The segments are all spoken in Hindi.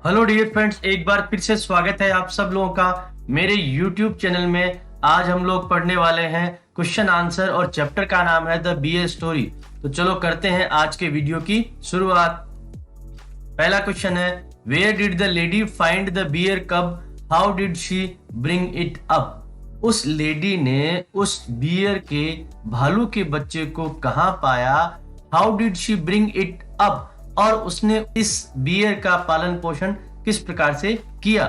हेलो डियर फ्रेंड्स, एक बार फिर से स्वागत है आप सब लोगों का मेरे YouTube चैनल में। आज हम लोग पढ़ने वाले हैं क्वेश्चन आंसर और चैप्टर का नाम है द बियर स्टोरी। तो चलो करते हैं आज के वीडियो की शुरुआत। पहला क्वेश्चन है, where did the lady find the bear cub, how did she bring it up. उस लेडी ने उस बियर के भालू के बच्चे को कहां पाया, how did she bring it up, और उसने इस बियर का पालन पोषण किस प्रकार से किया।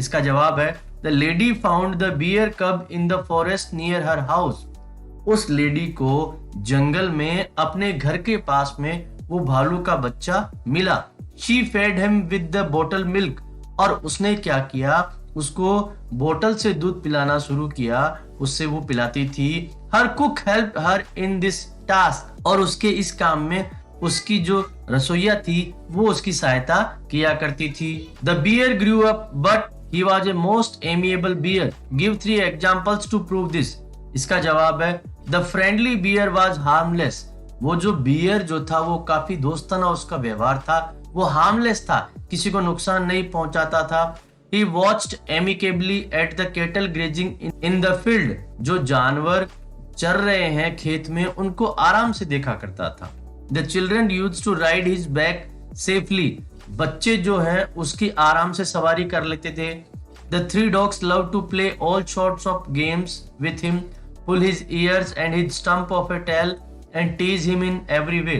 इसका जवाब है, the lady found the bear cub in the forest near her house. उस लेडी को जंगल में अपने घर के पास में वो भालू का बच्चा मिला। She fed him with the bottle milk, और उसने क्या किया, उसको बोतल से दूध पिलाना शुरू किया, उससे वो पिलाती थी। Her cook help her in this task, और उसके इस काम में उसकी जो रसोइया थी वो उसकी सहायता किया करती थी। The bear grew up but he was a most amiable bear, give 3 examples to prove this. इसका जवाब है, the friendly bear was harmless. वो जो बियर जो था वो काफी दोस्ताना उसका व्यवहार था, वो हार्मलेस था, किसी को नुकसान नहीं पहुंचाता था। He watched amicably at the cattle grazing in the field। जो जानवर चर रहे हैं खेत में उनको आराम से देखा करता था। The children used to ride his back safely। बच्चे जो हैं उसकी आराम से सवारी कर लेते थे। The 3 dogs loved to play all sorts of games with him, pull his ears and his stump of a tail and tease him in every way।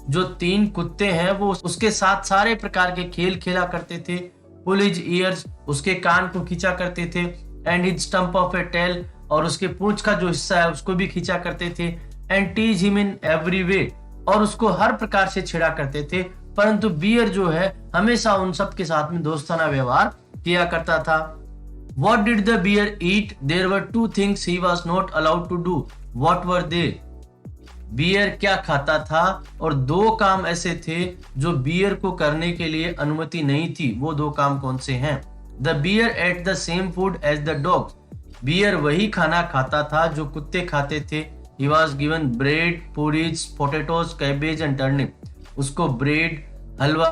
जो 3 कुत्ते हैं वो उसके साथ सारे प्रकार के खेल खेला करते थे। Pull his ears, उसके कान को खींचा करते थे, and his stump of a tail, और उसके पूंछ का जो हिस्सा है उसको भी खींचा करते थे, and tease him in every way, और उसको हर प्रकार से छेड़ा करते थे। परंतु बियर जो है हमेशा उन सब के साथ में दोस्ताना व्यवहार किया करता था। What did the bear eat? There were 2 things he was not allowed to do. What were they? Bear क्या खाता था, और 2 काम ऐसे थे जो बियर को करने के लिए अनुमति नहीं थी। वो 2 काम कौन से हैं? The bear ate the same food as the dogs। Bear वही खाना खाता था जो कुत्ते खाते थे। He was given bread, porridge, potatoes, cabbage and turnip। उसको ब्रेड, हलवा,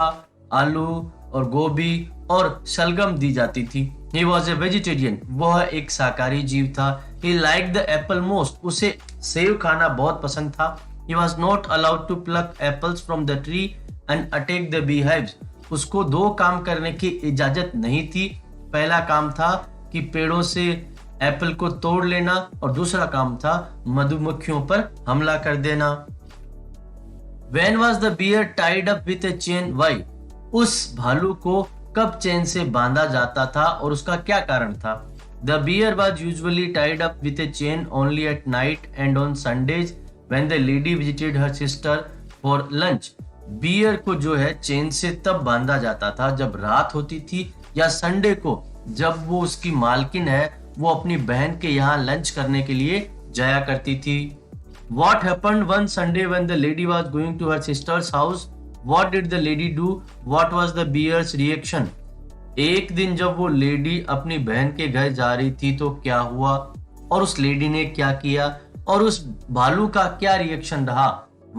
आलू और गोभी और शलगम दी जाती थी। He was a vegetarian। वह एक शाकाहारी जीव था। He liked the apple most। उसे सेब खाना बहुत पसंद था। He was not allowed to pluck apples from the tree and attack the beehives। उसको 2 काम करने की इजाजत नहीं थी। पहला काम था कि पेड़ों से एप्पल को तोड़ लेना, और दूसरा काम था मधुमक्खियों पर हमला कर देना। When was the bear tied up with a chain? Why? उस भालू को कब चेन से बांधा जाता था और उसका क्या कारण था? The bear was usually tied up with a chain only at night and on Sundays when the lady visited her sister for lunch। Bear को जो है चेन से तब बांधा जाता था जब रात होती थी या संडे को, जब वो उसकी मालकिन है वो अपनी बहन के यहाँ लंच करने के लिए जाया करती थी। What happened one Sunday when the lady was going to her sister's house? What did the lady do? What was the bear's reaction? एक दिन जब वो लेडी अपनी बहन के घर जा रही थी तो क्या हुआ, और उस लेडी ने क्या किया, और उस भालू का क्या रिएक्शन रहा।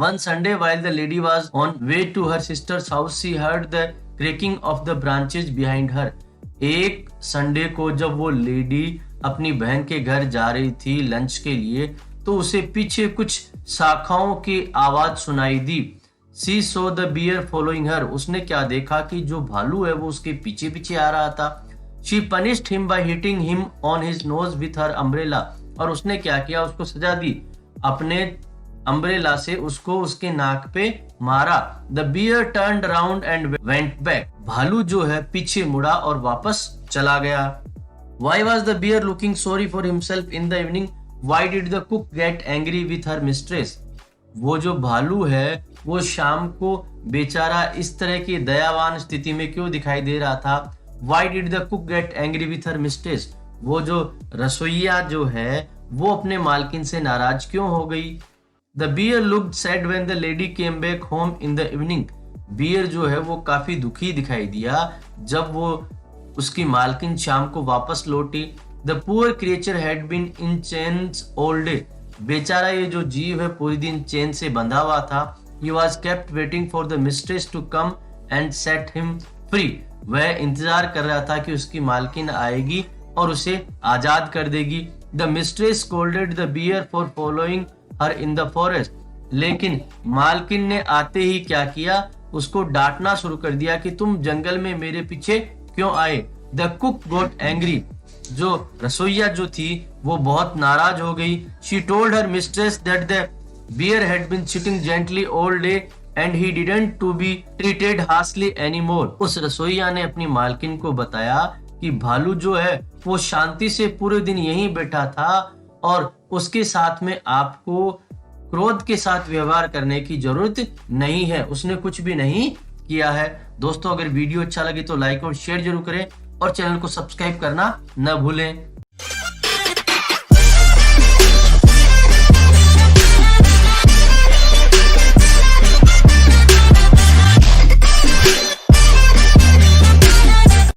One Sunday while the lady was on way to her sister's house, she heard the cracking of the branches behind her। एक संडे को जब वो लेडी अपनी बहन के घर जा रही थी लंच के लिए तो उसे पीछे कुछ शाखाओं की आवाज सुनाई दी। She saw the bear following her। उसने क्या देखा कि जो भालू है वो उसके पीछे पीछे आ रहा था। She punished him by hitting him on his nose with her umbrella। और उसने क्या किया, उसको सजा दी, अपने अम्ब्रेला से उसको उसके नाक पे मारा। The bear turned around and went back। भालू जो है पीछे मुड़ा और वापस चला गया। Why was the bear looking sorry for himself in the evening? Why did the cook get angry with her mistress? वो जो भालू है वो शाम को बेचारा इस तरह की दयावान स्थिति में क्यों दिखाई दे रहा था? Why did the cook get angry with her mistress? वो जो रसोइया जो है वो अपने मालकिन से नाराज क्यों हो गई? The bear looked sad when the lady came back home in the evening। Bear जो है वो काफी दुखी दिखाई दिया जब वो उसकी मालकिन शाम को वापस लौटी। The poor creature had been in chains all day। बेचारा ये जो जीव है पूरी दिन चेन से बंधा हुआ था। He was kept waiting for the mistress to come and set him free। वह इंतजार कर रहा था कि उसकी मालकिन आएगी और उसे आजाद कर देगी। The mistress scolded the bear for following her in the forest. लेकिन मालकिन ने आते ही क्या किया, उसको डांटना शुरू कर दिया कि तुम जंगल में मेरे पीछे क्यों आए। The cook got angry. जो रसोइया जो थी वो बहुत नाराज हो गई। She told her mistress that the bear had been sitting gently all day and he didn't to be treated harshly anymore. उस रसोइया ने अपनी मालकिन को बताया कि भालू जो है वो शांति से पूरे दिन यहीं बैठा था और उसके साथ में आपको क्रोध के साथ व्यवहार करने की जरूरत नहीं है, उसने कुछ भी नहीं किया है। दोस्तों, अगर वीडियो अच्छा लगे तो लाइक और शेयर जरूर करें और चैनल को सब्सक्राइब करना न भूलें।